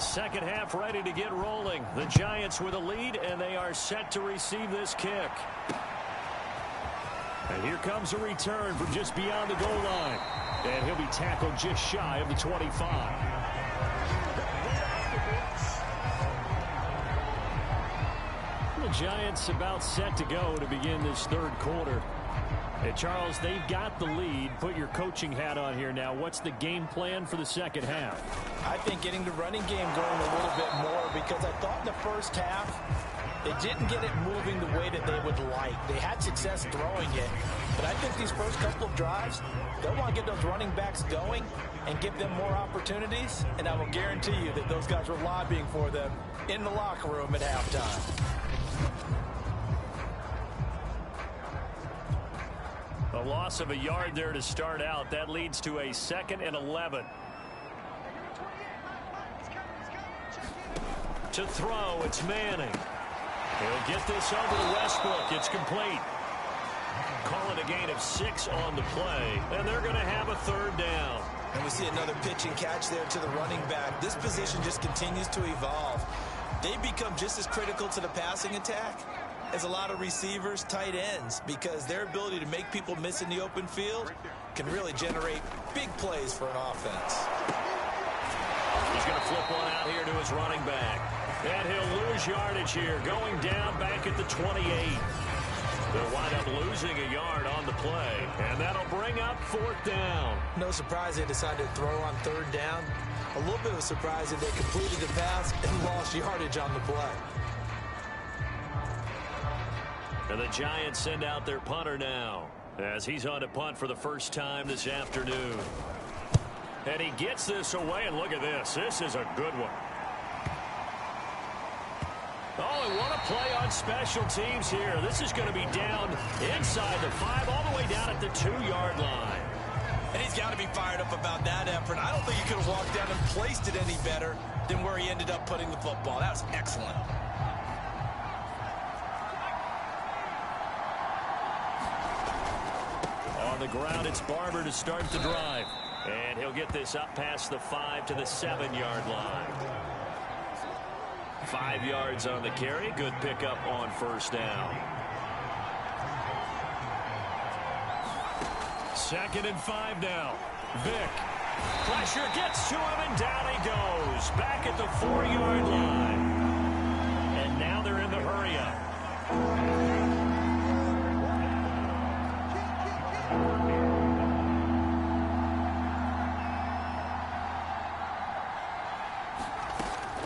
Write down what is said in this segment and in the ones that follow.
Second half ready to get rolling. The Giants with a lead, and they are set to receive this kick. And here comes a return from just beyond the goal line. And he'll be tackled just shy of the 25. The Giants about set to go to begin this third quarter. Hey, Charles, they've got the lead. Put your coaching hat on here now. What's the game plan for the second half? I think getting the running game going a little bit more, because I thought in the first half they didn't get it moving the way that they would like. They had success throwing it, but I think these first couple of drives, they'll want to get those running backs going and give them more opportunities, and I will guarantee you that those guys were lobbying for them in the locker room at halftime. A loss of a yard there to start out. That leads to a 2nd and 11. To throw, it's Manning. He'll get this over to Westbrook. It's complete. Call it a gain of 6 on the play, and they're going to have a third down. And we see another pitch and catch there to the running back. This position just continues to evolve. They become just as critical to the passing attack as a lot of receivers, tight ends, because their ability to make people miss in the open field can really generate big plays for an offense. He's going to flip one out here to his running back. And he'll lose yardage here, going down back at the 28. They'll wind up losing a yard on the play, and that'll bring up 4th down. No surprise they decided to throw on 3rd down. A little bit of a surprise that they completed the pass and lost yardage on the play. And the Giants send out their punter now, as he's on to punt for the first time this afternoon. And he gets this away, and look at this. This is a good one. Oh, and what a play on special teams here. This is going to be down inside the 5, all the way down at the 2-yard line. And he's got to be fired up about that effort. I don't think he could have walked down and placed it any better than where he ended up putting the football. That was excellent. On the ground, it's Barber to start the drive. And he'll get this up past the 5 to the 7-yard line. 5 yards on the carry. Good pickup on 1st down. 2nd and 5 now. Vick. Pressure gets to him, and down he goes. Back at the 4-yard line. And now they're in the hurry-up.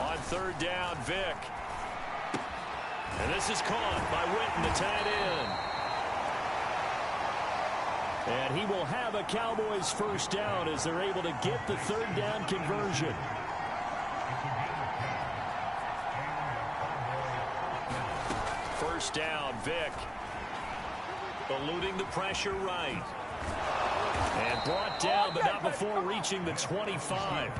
On 3rd down, Vick. And this is caught by Witten, the tight end. And he will have a Cowboys 1st down as they're able to get the 3rd down conversion. First down, Vick. Eluding the pressure right. And brought down, but not before reaching the 25.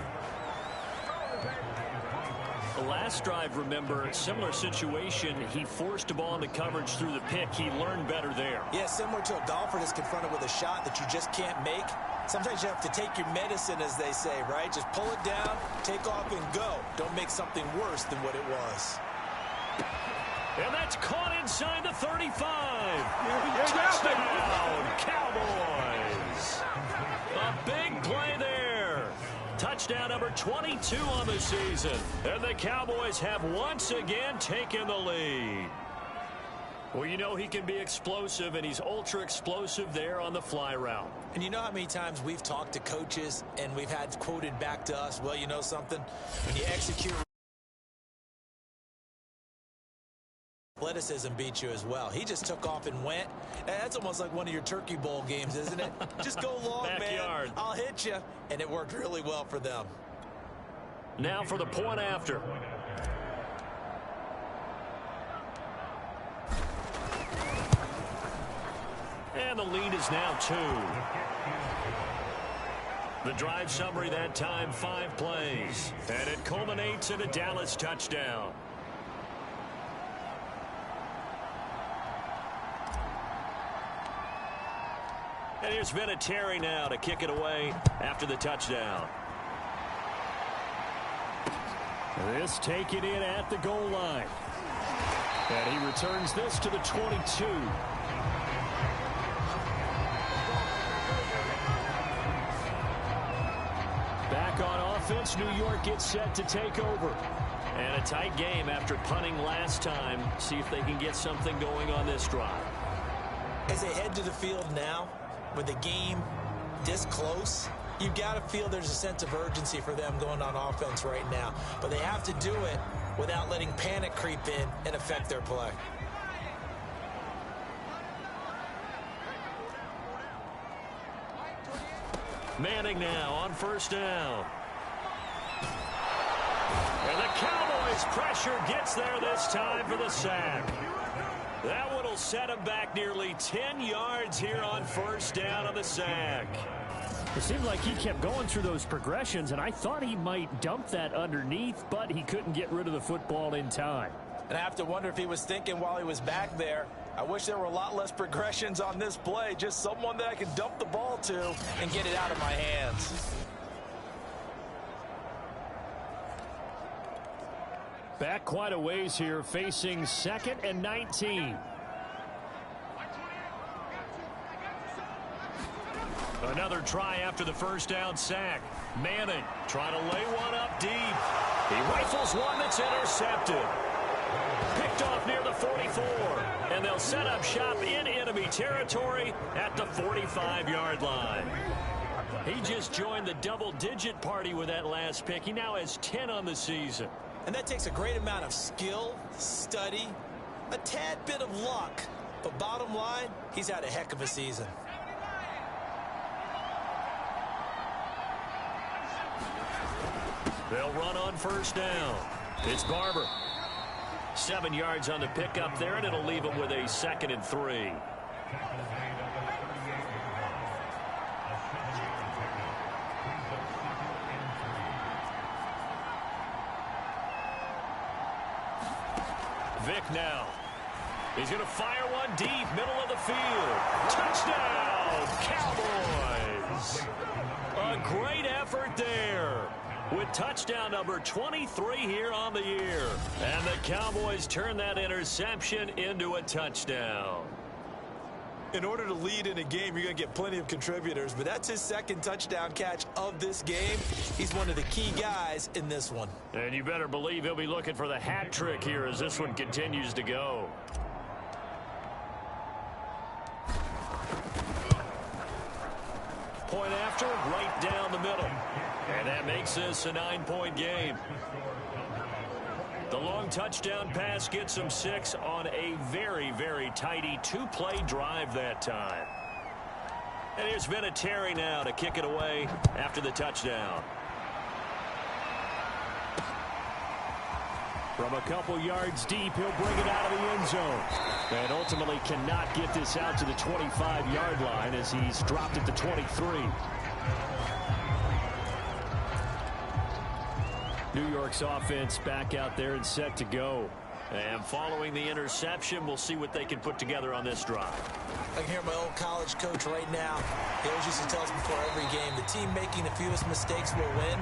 The last drive, remember, similar situation. He forced a ball into coverage through the pick. He learned better there. Yeah, similar to a golfer that's confronted with a shot that you just can't make. Sometimes you have to take your medicine, as they say, right? Just pull it down, take off, and go. Don't make something worse than what it was. And that's caught inside the 35. Touchdown, Cowboys. A big play there. Touchdown number 22 on the season. And the Cowboys have once again taken the lead. Well, you know he can be explosive, and he's ultra explosive there on the fly route. And you know how many times we've talked to coaches and we've had quoted back to us, well, you know something? When you execute, athleticism beats you as well. He just took off and went. That's almost like one of your Turkey Bowl games, isn't it? Just go long, Backyard. man. I'll hit you. And it worked really well for them. Now for the point after. And the lead is now 2. The drive summary that time, 5 plays. And it culminates in a Dallas touchdown. And here's Vinatieri now to kick it away after the touchdown. This taken in at the goal line. And he returns this to the 22. Back on offense, New York gets set to take over. And a tight game after punting last time. See if they can get something going on this drive. As they head to the field now, with the game this close, you've got to feel there's a sense of urgency for them going on offense right now. But they have to do it without letting panic creep in and affect their play. Manning now on first down. And the Cowboys' pressure gets there this time for the sack. That one will set him back nearly 10 yards here on first down on the sack. It seemed like he kept going through those progressions, and I thought he might dump that underneath, but he couldn't get rid of the football in time. And I have to wonder if he was thinking while he was back there, I wish there were a lot less progressions on this play, just someone that I could dump the ball to and get it out of my hands. Back quite a ways here, facing 2nd and 19. Another try after the first down sack. Manning trying to lay one up deep. He rifles one that's intercepted. Picked off near the 44. And they'll set up shop in enemy territory at the 45-yard line. He just joined the double-digit party with that last pick. He now has 10 on the season. And that takes a great amount of skill, study, a tad bit of luck. But bottom line, he's had a heck of a season. They'll run on first down. It's Barber. 7 yards on the pickup there, and it'll leave him with a 2nd and 3. Vick now. He's going to fire one deep, middle of the field. Touchdown, Cowboys! A great effort there, with touchdown number 23 here on the year. And the Cowboys turn that interception into a touchdown. In order to lead in a game, you're going to get plenty of contributors, but that's his 2nd touchdown catch of this game. He's one of the key guys in this one. And you better believe he'll be looking for the hat trick here as this one continues to go. Point after, right down the middle. And that makes this a 9-point game. The long touchdown pass gets him 6 on a very, very tidy 2-play drive that time. And here's Vinatieri now to kick it away after the touchdown. From a couple yards deep, he'll bring it out of the end zone. And ultimately cannot get this out to the 25-yard line as he's dropped at the 23. New York's offense back out there and set to go. And following the interception, we'll see what they can put together on this drive. I can hear my old college coach right now. He always used to tell us before every game, the team making the fewest mistakes will win.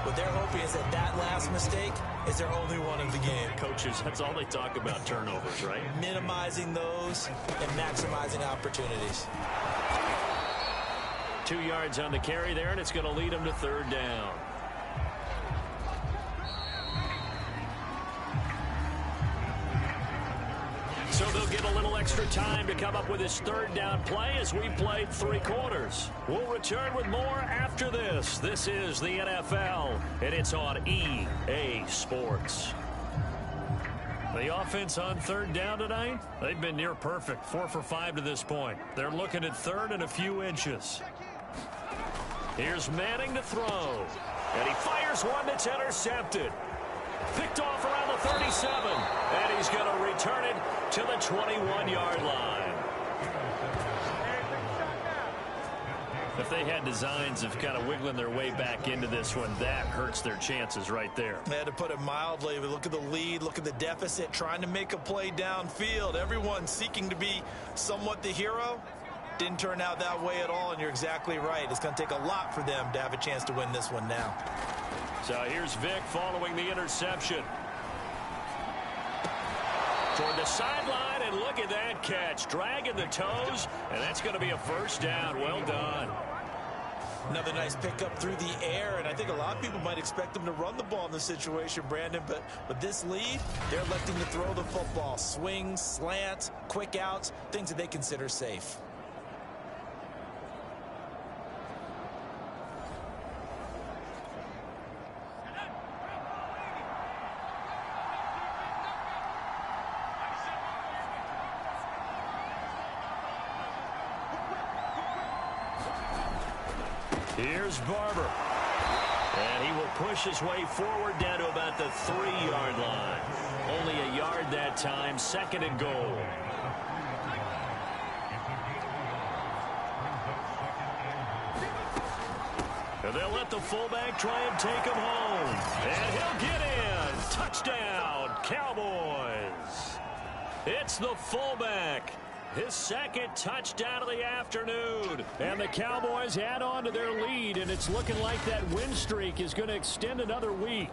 What they're hoping is that that last mistake is their only one of the game. Coaches, that's all they talk about, turnovers, right? Minimizing those and maximizing opportunities. 2 yards on the carry there, and it's going to lead them to 3rd down. So they'll get a little extra time to come up with his 3rd down play as we played 3 quarters. We'll return with more after this. This is the NFL, and it's on EA Sports. The offense on 3rd down tonight, they've been near perfect, 4 for 5 to this point. They're looking at 3rd and a few inches. Here's Manning to throw, and he fires one that's intercepted. Picked off around the 37, and he's going to return it to the 21-yard line. If they had designs of kind of wiggling their way back into this one, that hurts their chances right there. They had to put it mildly. But look at the lead, look at the deficit, trying to make a play downfield. Everyone seeking to be somewhat the hero. Didn't turn out that way at all, and you're exactly right. It's going to take a lot for them to have a chance to win this one now. So here's Vic following the interception. Toward the sideline, and look at that catch. Dragging the toes, and that's going to be a first down. Well done. Another nice pickup through the air, and I think a lot of people might expect them to run the ball in this situation, Brandon, but with this lead, they're electing to throw the football. Swings, slants, quick outs, things that they consider safe. Here's Barber. And he will push his way forward down to about the 3-yard line. Only a yard that time, 2nd and goal. And they'll let the fullback try and take him home. And he'll get in. Touchdown, Cowboys. It's the fullback. His 2nd touchdown of the afternoon. And the Cowboys add on to their lead, and it's looking like that win streak is going to extend another week.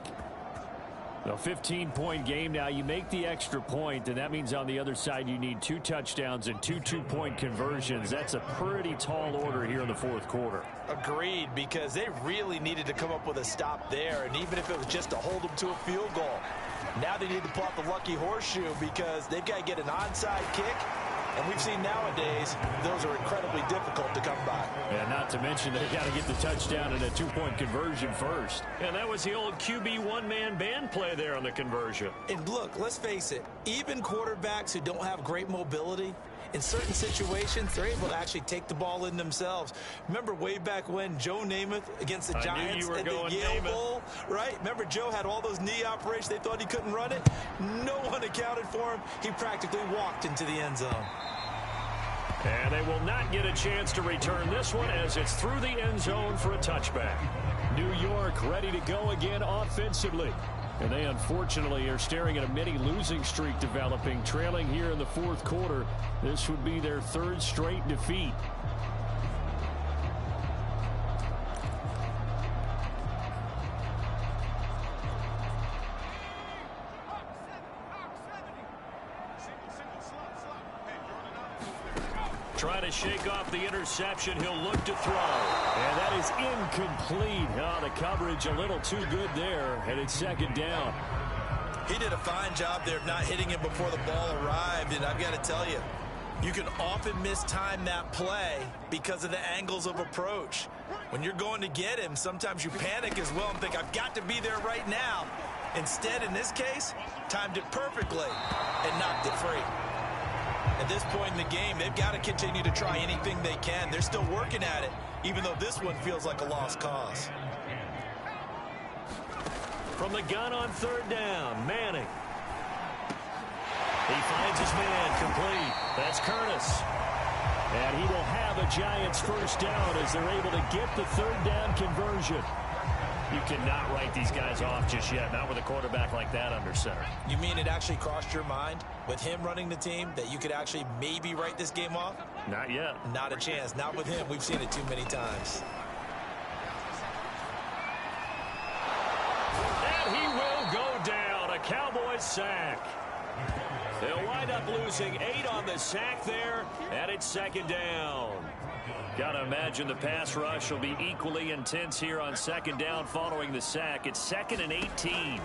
A 15-point game now. You make the extra point, and that means on the other side you need 2 touchdowns and 2 two-point conversions. That's a pretty tall order here in the 4th quarter. Agreed, because they really needed to come up with a stop there, and even if it was just to hold them to a field goal. Now they need to pull out the lucky horseshoe because they've got to get an onside kick. And we've seen nowadays those are incredibly difficult to come by. And not to mention they got to get the touchdown and a 2-point conversion first. And that was the old QB one-man band play there on the conversion. And look, let's face it, even quarterbacks who don't have great mobility, in certain situations, they're able to actually take the ball in themselves. Remember way back when Joe Namath against the Giants at the Yale Bowl, right? Remember Joe had all those knee operations. They thought he couldn't run it. No one accounted for him. He practically walked into the end zone. And they will not get a chance to return this one as it's through the end zone for a touchback. New York ready to go again offensively. And they unfortunately are staring at a mini losing streak developing, trailing here in the 4th quarter. This would be their 3rd straight defeat. Trying to shake off the interception. He'll look to throw. And that is incomplete. Oh, the coverage a little too good there, and it's 2nd down. He did a fine job there of not hitting him before the ball arrived, and I've got to tell you, you can often mistime that play because of the angles of approach. When you're going to get him, sometimes you panic as well and think, I've got to be there right now. Instead, in this case, timed it perfectly and knocked it free. At this point in the game, they've got to continue to try anything they can. They're still working at it, even though this one feels like a lost cause. From the gun on 3rd down, Manning. He finds his man complete. That's Curtis. And he will have a Giants 1st down as they're able to get the 3rd down conversion. You cannot write these guys off just yet, not with a quarterback like that under center. You mean it actually crossed your mind with him running the team that you could actually maybe write this game off? Not yet. Not a chance. Not with him. We've seen it too many times. And he will go down. A Cowboys sack. They'll wind up losing 8 on the sack there, and it's 2nd down. Got to imagine the pass rush will be equally intense here on 2nd down following the sack. It's 2nd and 18.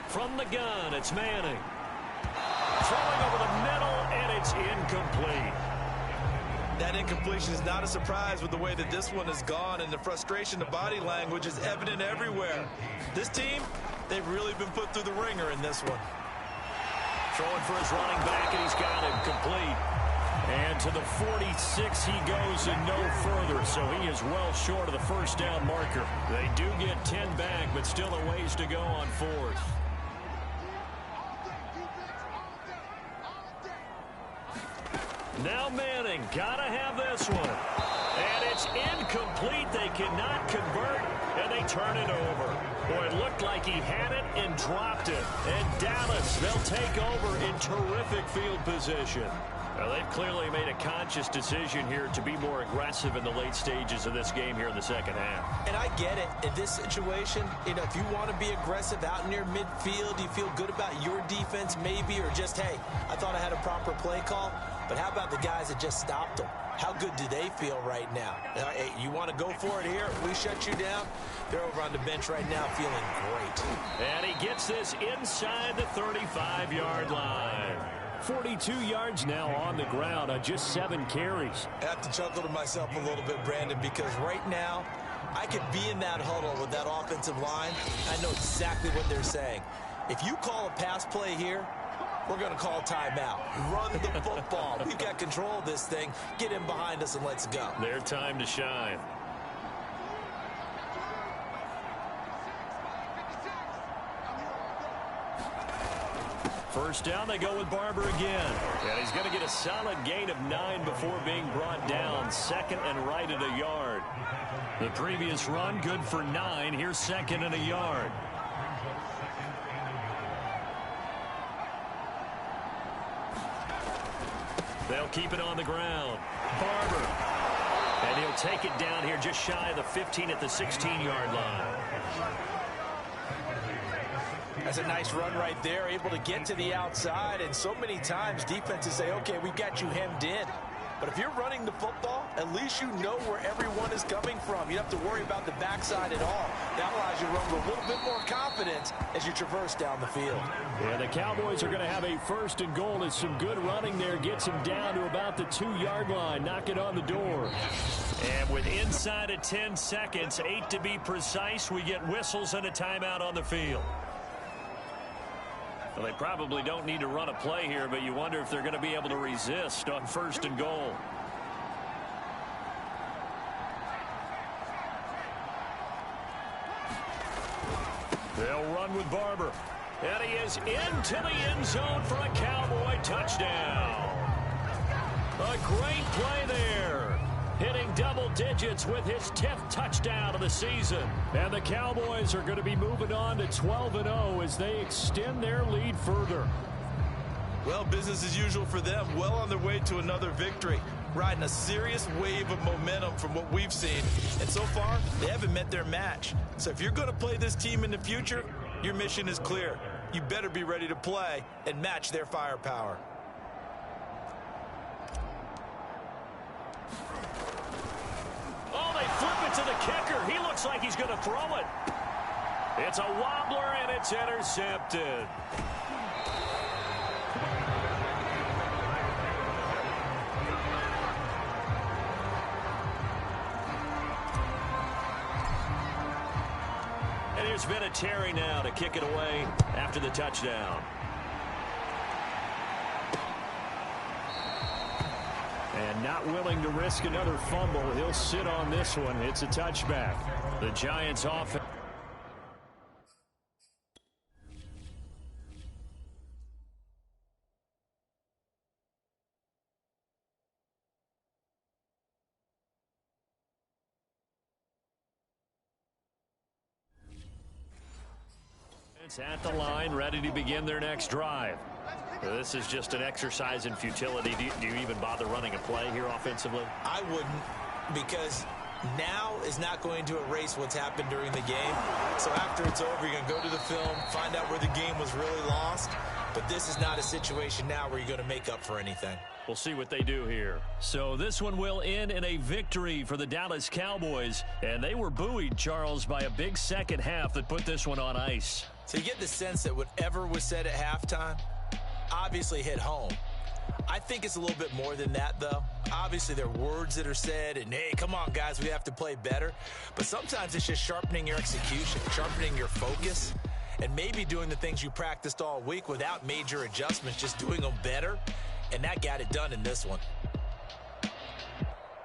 From the gun, it's Manning. Throwing over the middle, and it's incomplete. That incompletion is not a surprise with the way that this one has gone, and the frustration, the body language is evident everywhere. This team, they've really been put through the ringer in this one. Throwing for his running back, and he's got him complete. And to the 46 he goes and no further, so he is well short of the 1st down marker. They do get 10 back, but still a ways to go on 4th. Now Manning, gotta have this one. And it's incomplete. They cannot convert, and they turn it over. Boy, it looked like he had it and dropped it. And Dallas, they'll take over in terrific field position. Well, they've clearly made a conscious decision here to be more aggressive in the late stages of this game here in the second half. And I get it. In this situation, if you want to be aggressive out near midfield, you feel good about your defense maybe, or just, hey, I thought I had a proper play call. But how about the guys that just stopped them? How good do they feel right now? Hey, you want to go for it here? We shut you down. They're over on the bench right now feeling great. And he gets this inside the 35-yard line. 42 yards now on the ground on just 7 carries. I have to chuckle to myself a little bit, Brandon, because right now I could be in that huddle with that offensive line. I know exactly what they're saying. If you call a pass play here, we're going to call timeout. Run the football. We've got control of this thing. Get in behind us and let's go. Their time to shine. First down, they go with Barber again. And he's going to get a solid gain of 9 before being brought down. Second and right at a yard. The previous run, good for 9. Here's second and a yard. They'll keep it on the ground. Barber. And he'll take it down here just shy of the 15 at the 16-yard line. That's a nice run right there, able to get to the outside. And so many times defenses say, okay, we've got you hemmed in. But if you're running the football, at least you know where everyone is coming from. You don't have to worry about the backside at all. That allows you to run with a little bit more confidence as you traverse down the field. Yeah, the Cowboys are going to have a first and goal. It's some good running there. Gets him down to about the 2-yard line. Knock it on the door. And with inside of 10 seconds, 8 to be precise, we get whistles and a timeout on the field. Well, they probably don't need to run a play here, but you wonder if they're going to be able to resist on first and goal. They'll run with Barber. And he is into the end zone for a Cowboy touchdown. A great play there. Hitting double digits with his 10th touchdown of the season. And the Cowboys are going to be moving on to 12-0 as they extend their lead further. Well, business as usual for them. Well on their way to another victory. Riding a serious wave of momentum from what we've seen. And so far, they haven't met their match. So if you're going to play this team in the future, your mission is clear. You better be ready to play and match their firepower. Oh, they flip it to the kicker. He looks like he's going to throw it. It's a wobbler, and it's intercepted. And there's Vinatieri now to kick it away after the touchdown. And not willing to risk another fumble. He'll sit on this one. It's a touchback. The Giants offense. At the line, ready to begin their next drive. This is just an exercise in futility. Do you even bother running a play here offensively? I wouldn't, because now is not going to erase what's happened during the game. So after it's over, you're going to go to the film, find out where the game was really lost. But this is not a situation now where you're going to make up for anything. We'll see what they do here. So this one will end in a victory for the Dallas Cowboys. And they were buoyed, Charles, by a big second half that put this one on ice. So you get the sense that whatever was said at halftime obviously hit home. I think it's a little bit more than that, though. Obviously, there are words that are said, and, hey, come on, guys, we have to play better. But sometimes it's just sharpening your execution, sharpening your focus, and maybe doing the things you practiced all week without major adjustments, just doing them better. And that got it done in this one.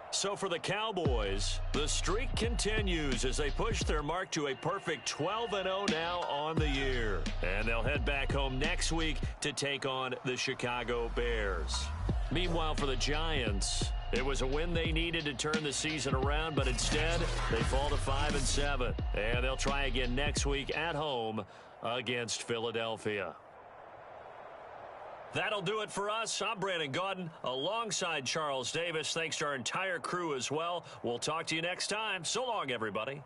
So for the Cowboys, the streak continues as they push their mark to a perfect 12-0 now on the year. And they'll head back home next week to take on the Chicago Bears. Meanwhile, for the Giants, it was a win they needed to turn the season around, but instead they fall to 5-7. And they'll try again next week at home against Philadelphia. That'll do it for us. I'm Brandon Gaudin alongside Charles Davis. Thanks to our entire crew as well. We'll talk to you next time. So long, everybody.